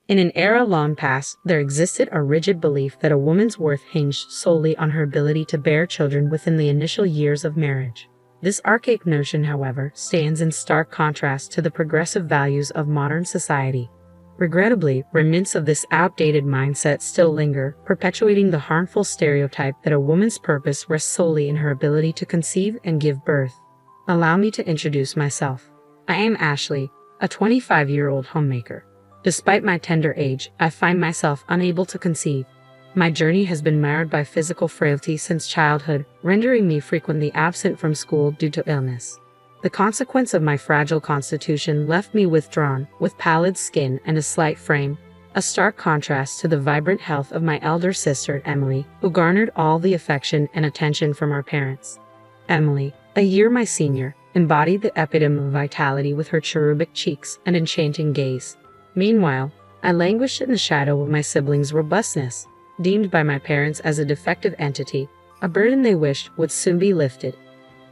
In an era long past, there existed a rigid belief that a woman's worth hinged solely on her ability to bear children within the initial years of marriage. This archaic notion, however, stands in stark contrast to the progressive values of modern society. Regrettably, remnants of this outdated mindset still linger, perpetuating the harmful stereotype that a woman's purpose rests solely in her ability to conceive and give birth. Allow me to introduce myself. I am Ashley, a 25-year-old homemaker. Despite my tender age, I find myself unable to conceive. My journey has been marred by physical frailty since childhood, rendering me frequently absent from school due to illness. The consequence of my fragile constitution left me withdrawn, with pallid skin and a slight frame, a stark contrast to the vibrant health of my elder sister, Emily, who garnered all the affection and attention from our parents. Emily, a year my senior, embodied the epitome of vitality with her cherubic cheeks and enchanting gaze. Meanwhile, I languished in the shadow of my siblings' robustness, deemed by my parents as a defective entity, a burden they wished would soon be lifted.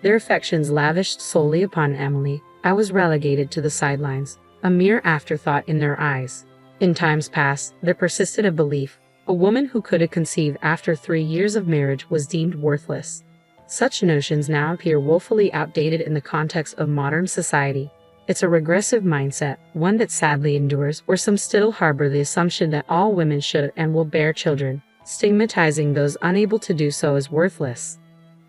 Their affections lavished solely upon Emily, I was relegated to the sidelines, a mere afterthought in their eyes. In times past, there persisted a belief: a woman who could conceive after 3 years of marriage was deemed worthless. Such notions now appear woefully outdated in the context of modern society. It's a regressive mindset, one that sadly endures, where some still harbor the assumption that all women should and will bear children, stigmatizing those unable to do so as worthless.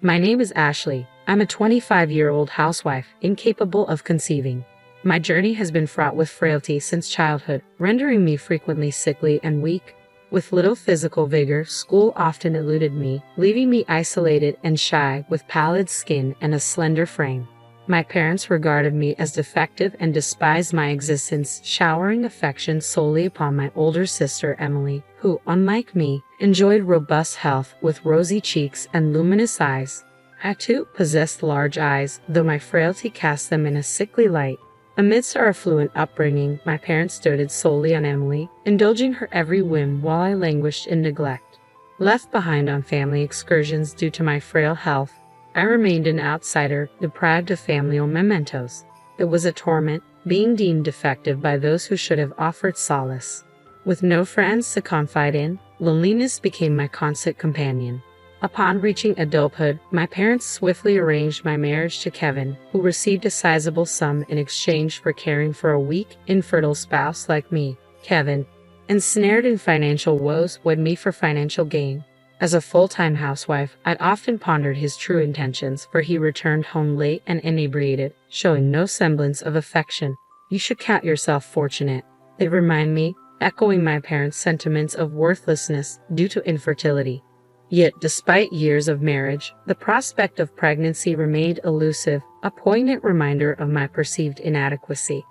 My name is Ashley. I'm a 25-year-old housewife, incapable of conceiving. My journey has been fraught with frailty since childhood, rendering me frequently sickly and weak. With little physical vigor, school often eluded me, leaving me isolated and shy, with pallid skin and a slender frame. My parents regarded me as defective and despised my existence, showering affection solely upon my older sister Emily, who, unlike me, enjoyed robust health with rosy cheeks and luminous eyes. I too possessed large eyes, though my frailty cast them in a sickly light. Amidst our affluent upbringing, my parents doted solely on Emily, indulging her every whim while I languished in neglect. Left behind on family excursions due to my frail health, I remained an outsider, deprived of familial mementos. It was a torment, being deemed defective by those who should have offered solace. With no friends to confide in, loneliness became my constant companion. Upon reaching adulthood, my parents swiftly arranged my marriage to Kevin, who received a sizable sum in exchange for caring for a weak, infertile spouse like me. Kevin, ensnared in financial woes, wed me for financial gain. As a full-time housewife, I'd often pondered his true intentions, for he returned home late and inebriated, showing no semblance of affection. You should count yourself fortunate, they remind me, echoing my parents' sentiments of worthlessness due to infertility. Yet, despite years of marriage, the prospect of pregnancy remained elusive, a poignant reminder of my perceived inadequacy.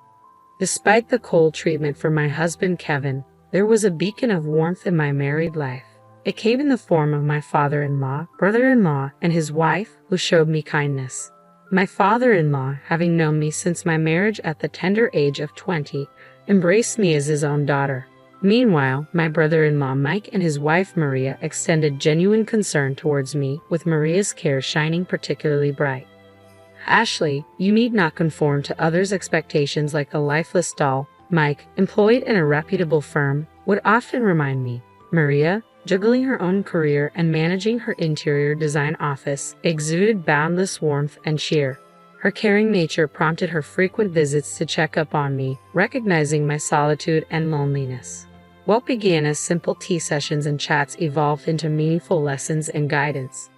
Despite the cold treatment from my husband Kevin, there was a beacon of warmth in my married life. It came in the form of my father-in-law, brother-in-law, and his wife, who showed me kindness. My father-in-law, having known me since my marriage at the tender age of 20, embraced me as his own daughter. Meanwhile, my brother-in-law Mike and his wife Maria extended genuine concern towards me, with Maria's care shining particularly bright. Ashley, you need not conform to others' expectations like a lifeless doll, Mike, employed in a reputable firm, would often remind me. Maria, juggling her own career and managing her interior design office, exuded boundless warmth and cheer. Her caring nature prompted her frequent visits to check up on me, recognizing my solitude and loneliness. What began as simple tea sessions and chats evolved into meaningful lessons and guidance.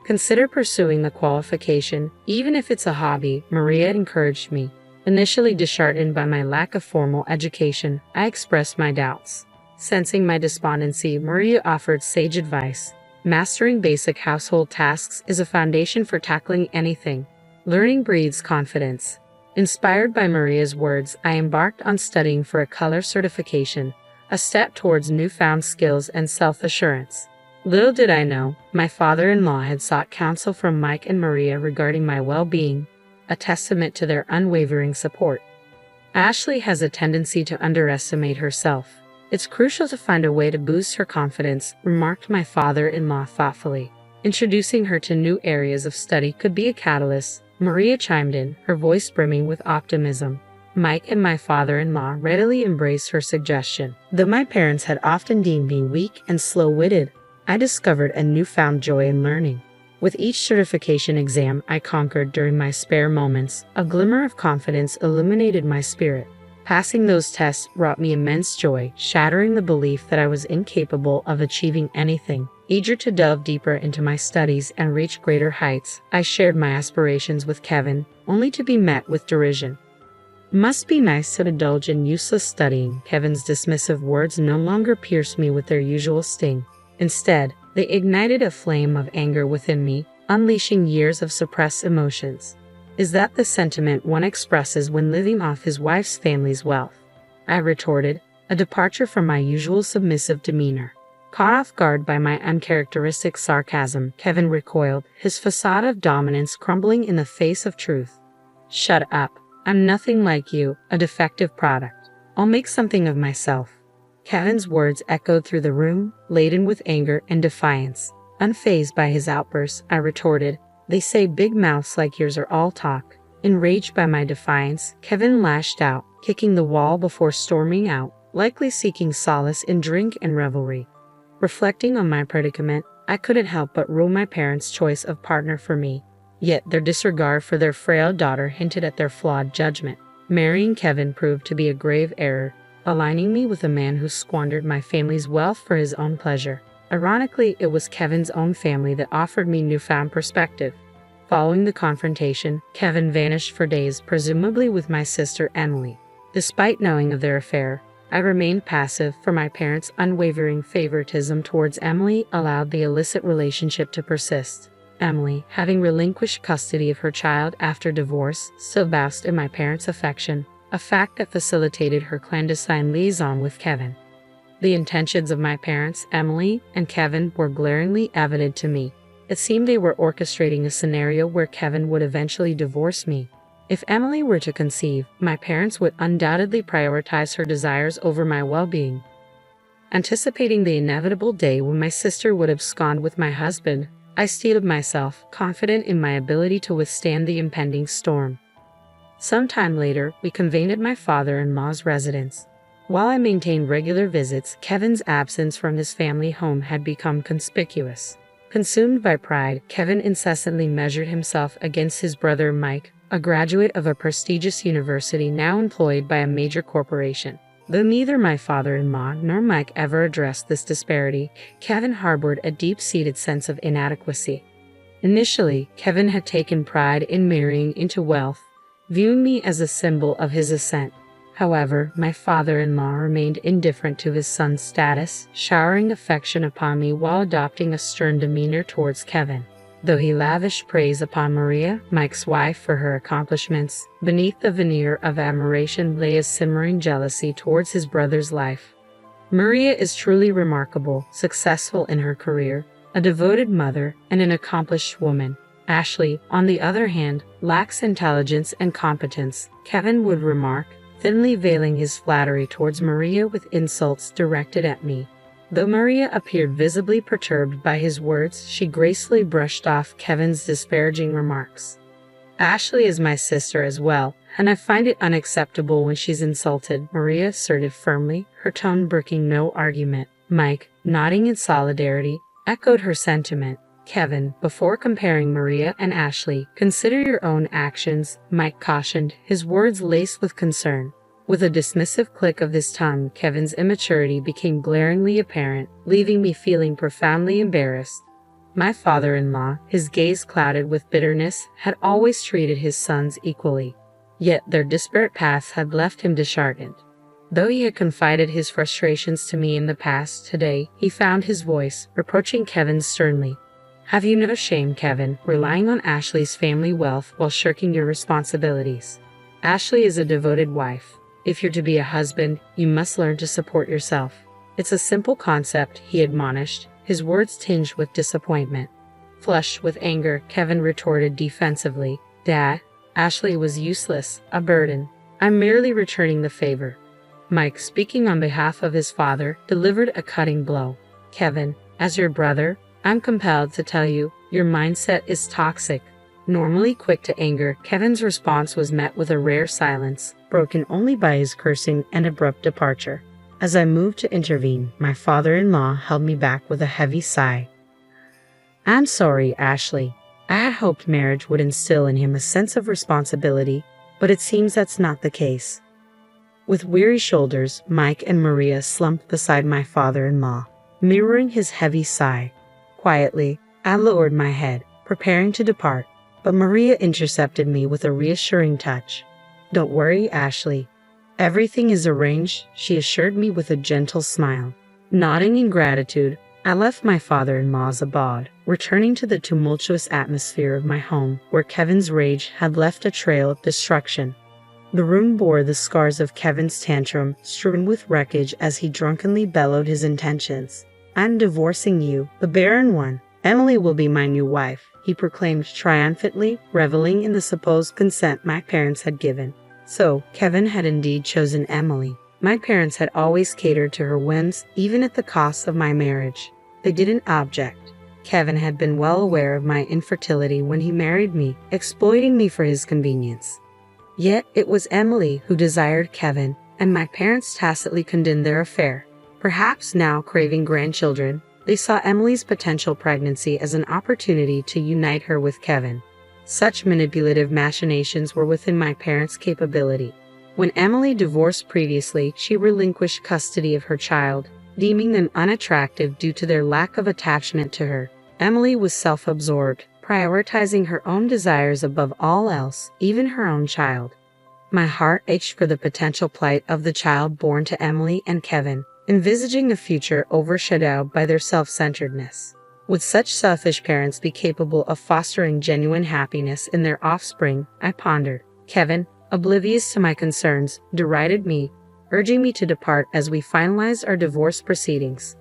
Consider pursuing the qualification, even if it's a hobby, Maria encouraged me. Initially disheartened by my lack of formal education, I expressed my doubts. Sensing my despondency, Maria offered sage advice. Mastering basic household tasks is a foundation for tackling anything. Learning breeds confidence. Inspired by Maria's words, I embarked on studying for a color certification, a step towards newfound skills and self-assurance. Little did I know, my father-in-law had sought counsel from Mike and Maria regarding my well-being, a testament to their unwavering support. Ashley has a tendency to underestimate herself. It's crucial to find a way to boost her confidence, remarked my father-in-law thoughtfully. Introducing her to new areas of study could be a catalyst, Maria chimed in, her voice brimming with optimism. Mike and my father-in-law readily embraced her suggestion. Though my parents had often deemed me weak and slow-witted, I discovered a newfound joy in learning. With each certification exam I conquered during my spare moments, a glimmer of confidence illuminated my spirit. Passing those tests brought me immense joy, shattering the belief that I was incapable of achieving anything. Eager to delve deeper into my studies and reach greater heights, I shared my aspirations with Kevin, only to be met with derision. "Must be nice to indulge in useless studying." Kevin's dismissive words no longer pierced me with their usual sting. Instead, they ignited a flame of anger within me, unleashing years of suppressed emotions. "Is that the sentiment one expresses when living off his wife's family's wealth?" I retorted, a departure from my usual submissive demeanor. Caught off guard by my uncharacteristic sarcasm, Kevin recoiled, his facade of dominance crumbling in the face of truth. "Shut up. I'm nothing like you, a defective product. I'll make something of myself." Kevin's words echoed through the room, laden with anger and defiance. Unfazed by his outburst, I retorted, "They say big mouths like yours are all talk." Enraged by my defiance, Kevin lashed out, kicking the wall before storming out, likely seeking solace in drink and revelry. Reflecting on my predicament, I couldn't help but rule my parents' choice of partner for me. Yet their disregard for their frail daughter hinted at their flawed judgment. Marrying Kevin proved to be a grave error, aligning me with a man who squandered my family's wealth for his own pleasure. Ironically, it was Kevin's own family that offered me newfound perspective. Following the confrontation, Kevin vanished for days, presumably with my sister Emily. Despite knowing of their affair, I remained passive, for my parents' unwavering favoritism towards Emily allowed the illicit relationship to persist. Emily, having relinquished custody of her child after divorce, still basked in my parents' affection, a fact that facilitated her clandestine liaison with Kevin. The intentions of my parents, Emily and Kevin, were glaringly evident to me. It seemed they were orchestrating a scenario where Kevin would eventually divorce me. If Emily were to conceive, my parents would undoubtedly prioritize her desires over my well-being. Anticipating the inevitable day when my sister would abscond with my husband, I steeled myself, confident in my ability to withstand the impending storm. Sometime later, we convened at my father-in-law's residence. While I maintained regular visits, Kevin's absence from his family home had become conspicuous. Consumed by pride, Kevin incessantly measured himself against his brother Mike, a graduate of a prestigious university now employed by a major corporation. Though neither my father-in-law nor Mike ever addressed this disparity, Kevin harbored a deep-seated sense of inadequacy. Initially, Kevin had taken pride in marrying into wealth, viewing me as a symbol of his ascent. However, my father-in-law remained indifferent to his son's status, showering affection upon me while adopting a stern demeanor towards Kevin. Though he lavished praise upon Maria, Mike's wife, for her accomplishments, beneath the veneer of admiration lay a simmering jealousy towards his brother's life. Maria is truly remarkable, successful in her career, a devoted mother, and an accomplished woman. Ashley, on the other hand, lacks intelligence and competence, Kevin would remark, thinly veiling his flattery towards Maria with insults directed at me. Though Maria appeared visibly perturbed by his words, she gracefully brushed off Kevin's disparaging remarks. "Ashley is my sister as well, and I find it unacceptable when she's insulted," Maria asserted firmly, her tone brooking no argument. Mike, nodding in solidarity, echoed her sentiment. "Kevin, before comparing Maria and Ashley, consider your own actions," Mike cautioned, his words laced with concern. With a dismissive click of his tongue, Kevin's immaturity became glaringly apparent, leaving me feeling profoundly embarrassed. My father-in-law, his gaze clouded with bitterness, had always treated his sons equally. Yet their disparate paths had left him disheartened. Though he had confided his frustrations to me in the past, today he found his voice, reproaching Kevin sternly. "Have you no shame, Kevin, relying on Ashley's family wealth while shirking your responsibilities? Ashley is a devoted wife. If you're to be a husband, you must learn to support yourself. It's a simple concept," he admonished, his words tinged with disappointment. Flushed with anger, Kevin retorted defensively, "Dad, Ashley was useless, a burden. I'm merely returning the favor." Mike, speaking on behalf of his father, delivered a cutting blow. "Kevin, as your brother, I'm compelled to tell you, your mindset is toxic. Normally quick to anger, Kevin's response was met with a rare silence, broken only by his cursing and abrupt departure. As I moved to intervene, my father-in-law held me back with a heavy sigh. "I'm sorry, Ashley. I had hoped marriage would instill in him a sense of responsibility, but it seems that's not the case." With weary shoulders, Mike and Maria slumped beside my father-in-law, mirroring his heavy sigh. Quietly, I lowered my head, preparing to depart, but Maria intercepted me with a reassuring touch. "Don't worry, Ashley. Everything is arranged," she assured me with a gentle smile. Nodding in gratitude, I left my father-in-law's abode, returning to the tumultuous atmosphere of my home, where Kevin's rage had left a trail of destruction. The room bore the scars of Kevin's tantrum, strewn with wreckage as he drunkenly bellowed his intentions. "I'm divorcing you, the barren one. Emily will be my new wife," he proclaimed triumphantly, reveling in the supposed consent my parents had given. So, Kevin had indeed chosen Emily. My parents had always catered to her whims, even at the cost of my marriage. They didn't object. Kevin had been well aware of my infertility when he married me, exploiting me for his convenience. Yet it was Emily who desired Kevin, and my parents tacitly condoned their affair. Perhaps now craving grandchildren, they saw Emily's potential pregnancy as an opportunity to unite her with Kevin. Such manipulative machinations were within my parents' capability. When Emily divorced previously, she relinquished custody of her child, deeming them unattractive due to their lack of attachment to her. Emily was self-absorbed, prioritizing her own desires above all else, even her own child. My heart ached for the potential plight of the child born to Emily and Kevin, envisaging a future overshadowed by their self-centeredness. Would such selfish parents be capable of fostering genuine happiness in their offspring? I pondered. Kevin, oblivious to my concerns, derided me, urging me to depart as we finalized our divorce proceedings.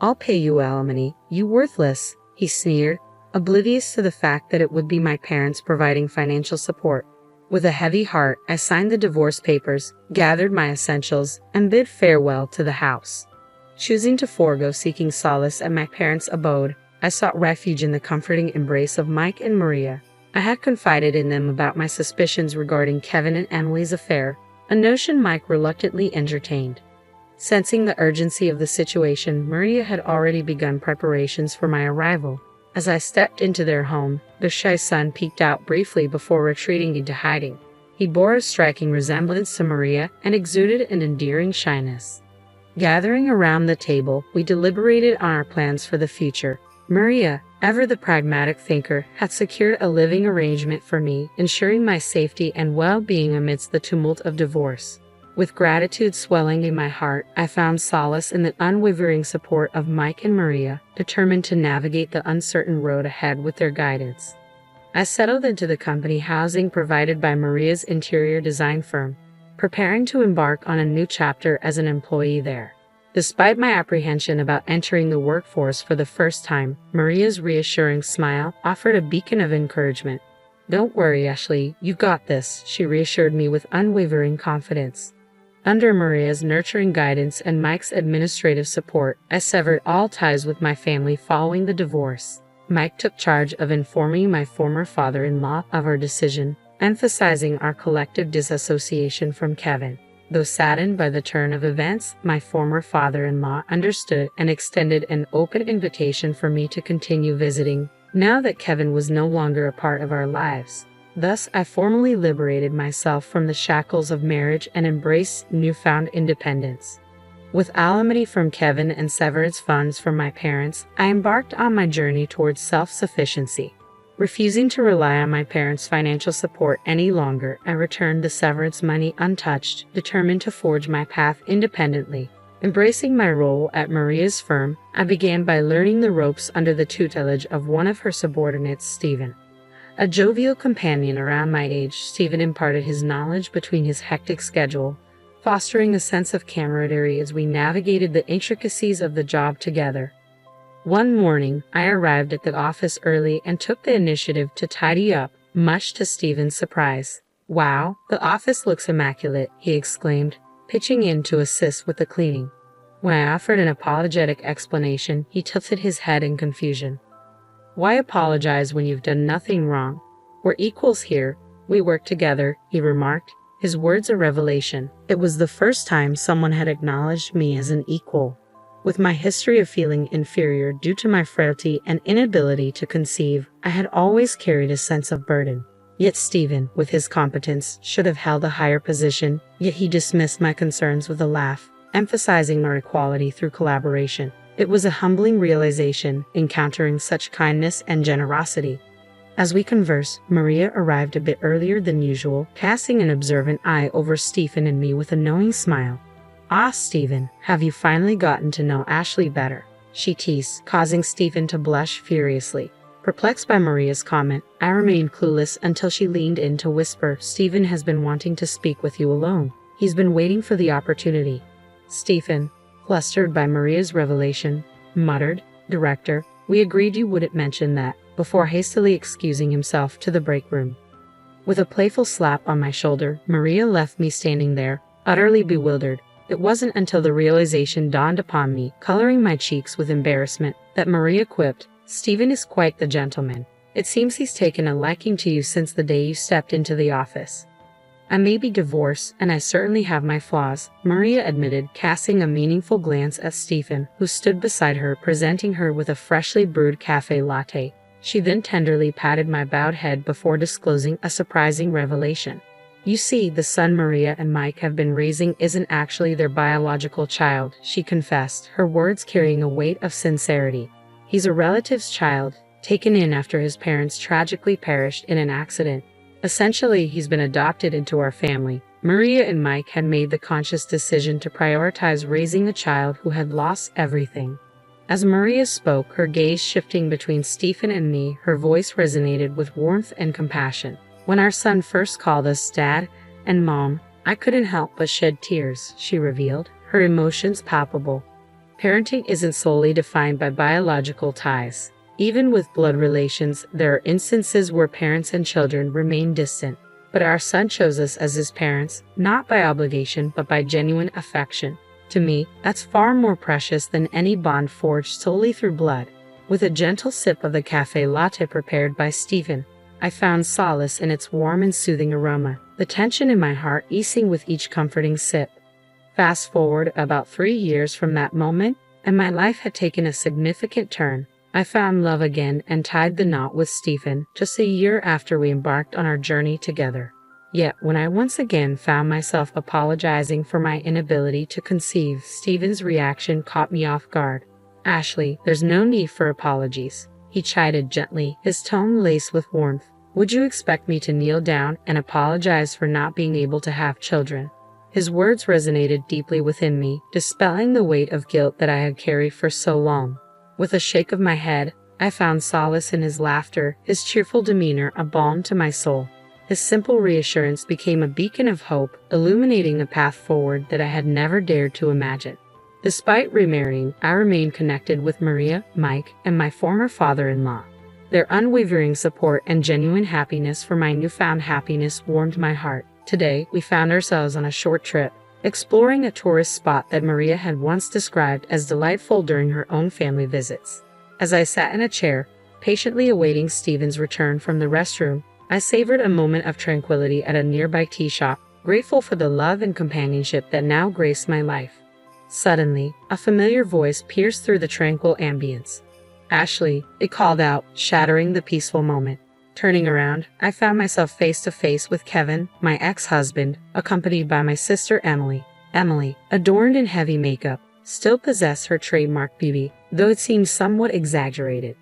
"I'll pay you alimony, you worthless," he sneered, oblivious to the fact that it would be my parents providing financial support. With a heavy heart, I signed the divorce papers, gathered my essentials, and bid farewell to the house. Choosing to forego seeking solace at my parents' abode, I sought refuge in the comforting embrace of Mike and Maria. I had confided in them about my suspicions regarding Kevin and Emily's affair, a notion Mike reluctantly entertained. Sensing the urgency of the situation, Maria had already begun preparations for my arrival. As I stepped into their home, the shy son peeked out briefly before retreating into hiding. He bore a striking resemblance to Maria and exuded an endearing shyness. Gathering around the table, we deliberated on our plans for the future. Maria, ever the pragmatic thinker, had secured a living arrangement for me, ensuring my safety and well-being amidst the tumult of divorce. With gratitude swelling in my heart, I found solace in the unwavering support of Mike and Maria, determined to navigate the uncertain road ahead with their guidance. I settled into the company housing provided by Maria's interior design firm, preparing to embark on a new chapter as an employee there. Despite my apprehension about entering the workforce for the first time, Maria's reassuring smile offered a beacon of encouragement. "Don't worry, Ashley, you got this," she reassured me with unwavering confidence. Under Maria's nurturing guidance and Mike's administrative support, I severed all ties with my family following the divorce. Mike took charge of informing my former father-in-law of our decision, emphasizing our collective disassociation from Kevin. Though saddened by the turn of events, my former father-in-law understood and extended an open invitation for me to continue visiting, now that Kevin was no longer a part of our lives. Thus, I formally liberated myself from the shackles of marriage and embraced newfound independence. With alimony from Kevin and severance funds from my parents, I embarked on my journey towards self-sufficiency. Refusing to rely on my parents' financial support any longer, I returned the severance money untouched, determined to forge my path independently. Embracing my role at Maria's firm, I began by learning the ropes under the tutelage of one of her subordinates, Stephen. A jovial companion around my age, Stephen imparted his knowledge between his hectic schedule, fostering a sense of camaraderie as we navigated the intricacies of the job together. One morning, I arrived at the office early and took the initiative to tidy up, much to Stephen's surprise. "Wow, the office looks immaculate," he exclaimed, pitching in to assist with the cleaning. When I offered an apologetic explanation, he tilted his head in confusion. "Why apologize when you've done nothing wrong? "We're equals here. We work together," he remarked, his words a revelation. It was the first time someone had acknowledged me as an equal. With my history of feeling inferior due to my frailty and inability to conceive, I had always carried a sense of burden. Yet Stephen, with his competence, should have held a higher position, yet he dismissed my concerns with a laugh, emphasizing our equality through collaboration. It was a humbling realization, encountering such kindness and generosity. As we conversed, Maria arrived a bit earlier than usual, casting an observant eye over Stephen and me with a knowing smile. "Ah, Stephen, have you finally gotten to know Ashley better?" she teased, causing Stephen to blush furiously. Perplexed by Maria's comment, I remained clueless until she leaned in to whisper, "Stephen has been wanting to speak with you alone. He's been waiting for the opportunity." Stephen, flustered by Maria's revelation, muttered, "Director, we agreed you wouldn't mention that," before hastily excusing himself to the break room. With a playful slap on my shoulder, Maria left me standing there, utterly bewildered. It wasn't until the realization dawned upon me, coloring my cheeks with embarrassment, that Maria quipped, "Stephen is quite the gentleman. It seems he's taken a liking to you since the day you stepped into the office." "I may be divorced, and I certainly have my flaws," Maria admitted, casting a meaningful glance at Stephen, who stood beside her, presenting her with a freshly brewed cafe latte. She then tenderly patted my bowed head before disclosing a surprising revelation. "You see, the son Maria and Mike have been raising isn't actually their biological child," she confessed, her words carrying a weight of sincerity. "He's a relative's child, taken in after his parents tragically perished in an accident. Essentially, he's been adopted into our family." Maria and Mike had made the conscious decision to prioritize raising a child who had lost everything. As Maria spoke, her gaze shifting between Stephen and me, her voice resonated with warmth and compassion. "When our son first called us Dad and Mom, I couldn't help but shed tears," she revealed, her emotions palpable. Parenting isn't solely defined by biological ties. Even with blood relations, there are instances where parents and children remain distant. But our son chose us as his parents, not by obligation, but by genuine affection. To me, that's far more precious than any bond forged solely through blood. With a gentle sip of the cafe latte prepared by Stephen, I found solace in its warm and soothing aroma, the tension in my heart easing with each comforting sip. Fast forward about 3 years from that moment, and my life had taken a significant turn. I found love again and tied the knot with Stephen just a year after we embarked on our journey together. Yet, when I once again found myself apologizing for my inability to conceive, Stephen's reaction caught me off guard. "Ashley, there's no need for apologies," he chided gently, his tone laced with warmth. "Would you expect me to kneel down and apologize for not being able to have children?" His words resonated deeply within me, dispelling the weight of guilt that I had carried for so long. With a shake of my head, I found solace in his laughter, his cheerful demeanor a balm to my soul. His simple reassurance became a beacon of hope, illuminating a path forward that I had never dared to imagine. Despite remarrying, I remained connected with Maria, Mike, and my former father-in-law. Their unwavering support and genuine happiness for my newfound happiness warmed my heart. Today, we found ourselves on a short trip, exploring a tourist spot that Maria had once described as delightful during her own family visits. As I sat in a chair, patiently awaiting Stephen's return from the restroom, I savored a moment of tranquility at a nearby tea shop, grateful for the love and companionship that now graced my life. Suddenly, a familiar voice pierced through the tranquil ambience. "Ashley," it called out, shattering the peaceful moment. Turning around, I found myself face to face with Kevin, my ex-husband, accompanied by my sister Emily. Emily, adorned in heavy makeup, still possessed her trademark beauty, though it seemed somewhat exaggerated.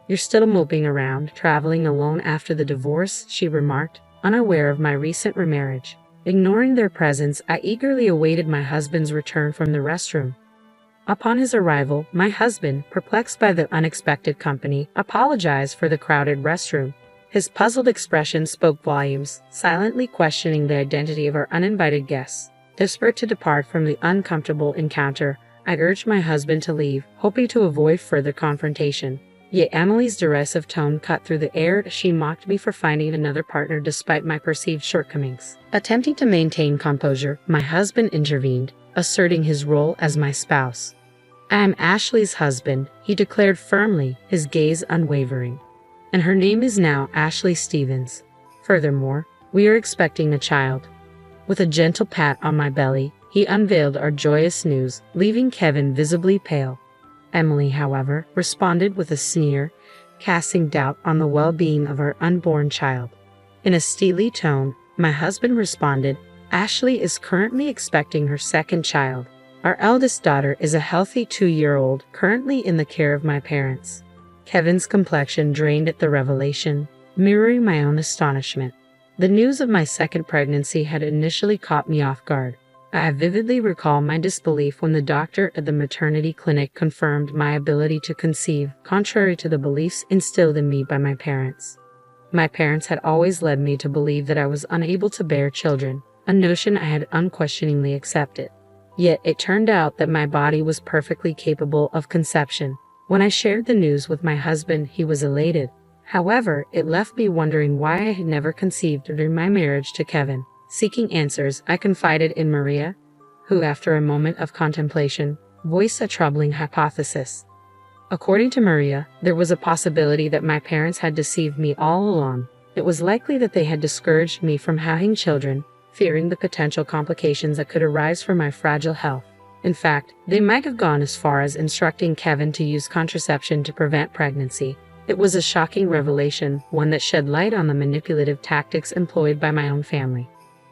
"You're still moping around, traveling alone after the divorce," she remarked, unaware of my recent remarriage. Ignoring their presence, I eagerly awaited my husband's return from the restroom. Upon his arrival, my husband, perplexed by the unexpected company, apologized for the crowded restroom. His puzzled expression spoke volumes, silently questioning the identity of our uninvited guests. Desperate to depart from the uncomfortable encounter, I urged my husband to leave, hoping to avoid further confrontation. Yet Emily's derisive tone cut through the air as she mocked me for finding another partner despite my perceived shortcomings. Attempting to maintain composure, my husband intervened, asserting his role as my spouse. "I am Ashley's husband," he declared firmly, his gaze unwavering. "And her name is now Ashley Stevens." Furthermore, we are expecting a child. With a gentle pat on my belly, he unveiled our joyous news, leaving Kevin visibly pale. Emily, however, responded with a sneer, casting doubt on the well-being of our unborn child. In a steely tone, my husband responded, "Ashley is currently expecting her second child. Our eldest daughter is a healthy 2-year-old, currently in the care of my parents." Kevin's complexion drained at the revelation, mirroring my own astonishment. The news of my second pregnancy had initially caught me off guard. I vividly recall my disbelief when the doctor at the maternity clinic confirmed my ability to conceive, contrary to the beliefs instilled in me by my parents. My parents had always led me to believe that I was unable to bear children, a notion I had unquestioningly accepted. Yet it turned out that my body was perfectly capable of conception. When I shared the news with my husband, he was elated. However, it left me wondering why I had never conceived during my marriage to Kevin. Seeking answers, I confided in Maria, who, after a moment of contemplation, voiced a troubling hypothesis. According to Maria, there was a possibility that my parents had deceived me all along. It was likely that they had discouraged me from having children, fearing the potential complications that could arise from my fragile health. In fact, they might have gone as far as instructing Kevin to use contraception to prevent pregnancy. It was a shocking revelation, one that shed light on the manipulative tactics employed by my own family.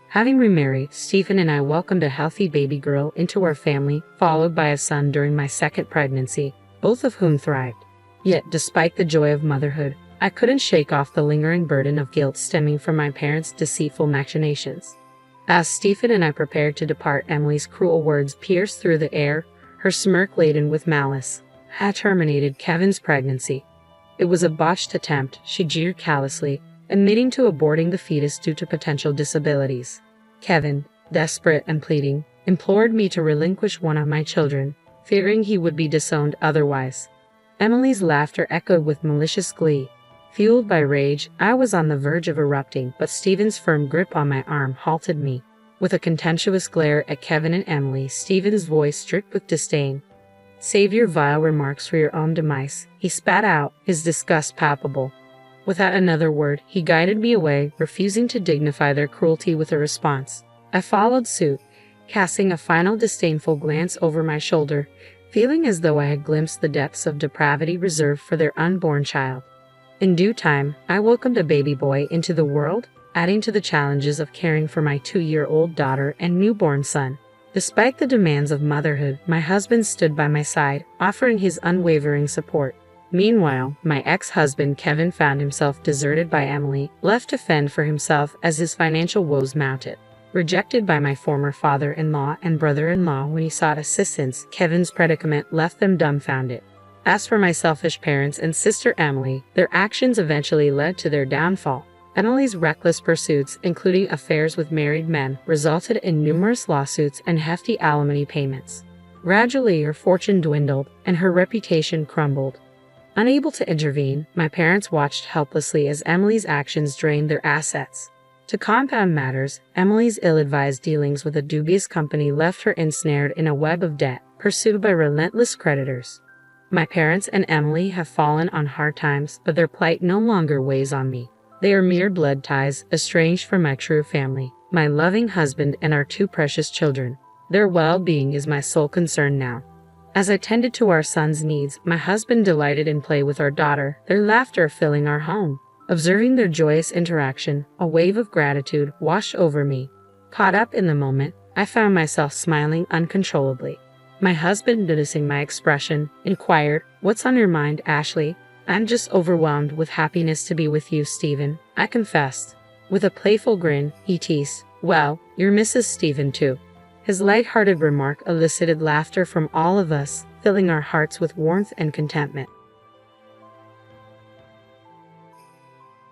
Having remarried, Stephen and I welcomed a healthy baby girl into our family, followed by a son during my second pregnancy, both of whom thrived. Yet, despite the joy of motherhood, I couldn't shake off the lingering burden of guilt stemming from my parents' deceitful machinations. As Stephen and I prepared to depart, Emily's cruel words pierced through the air, her smirk laden with malice. I terminated Kevin's pregnancy. It was a botched attempt, she jeered callously, admitting to aborting the fetus due to potential disabilities. Kevin, desperate and pleading, implored me to relinquish one of my children, fearing he would be disowned otherwise. Emily's laughter echoed with malicious glee. Fueled by rage, I was on the verge of erupting, but Stephen's firm grip on my arm halted me. With a contemptuous glare at Kevin and Emily, Stephen's voice dripped with disdain. "Save your vile remarks for your own demise," he spat out, his disgust palpable. Without another word, he guided me away, refusing to dignify their cruelty with a response. I followed suit, casting a final disdainful glance over my shoulder, feeling as though I had glimpsed the depths of depravity reserved for their unborn child. In due time, I welcomed a baby boy into the world, adding to the challenges of caring for my 2-year-old daughter and newborn son. Despite the demands of motherhood, my husband stood by my side, offering his unwavering support. Meanwhile, my ex-husband Kevin found himself deserted by Emily, left to fend for himself as his financial woes mounted. Rejected by my former father-in-law and brother-in-law when he sought assistance, Kevin's predicament left them dumbfounded. As for my selfish parents and sister Emily, their actions eventually led to their downfall. Emily's reckless pursuits, including affairs with married men, resulted in numerous lawsuits and hefty alimony payments. Gradually, her fortune dwindled, and her reputation crumbled. Unable to intervene, my parents watched helplessly as Emily's actions drained their assets. To compound matters, Emily's ill-advised dealings with a dubious company left her ensnared in a web of debt, pursued by relentless creditors. My parents and Emily have fallen on hard times, but their plight no longer weighs on me. They are mere blood ties, estranged from my true family, my loving husband and our 2 precious children. Their well-being is my sole concern now. As I tended to our son's needs, my husband delighted in play with our daughter, their laughter filling our home. Observing their joyous interaction, a wave of gratitude washed over me. Caught up in the moment, I found myself smiling uncontrollably. My husband, noticing my expression, inquired, "What's on your mind, Ashley?" "I'm just overwhelmed with happiness to be with you, Stephen," I confessed. With a playful grin, he teased, "Well, you're Mrs. Stephen too." His light-hearted remark elicited laughter from all of us, filling our hearts with warmth and contentment.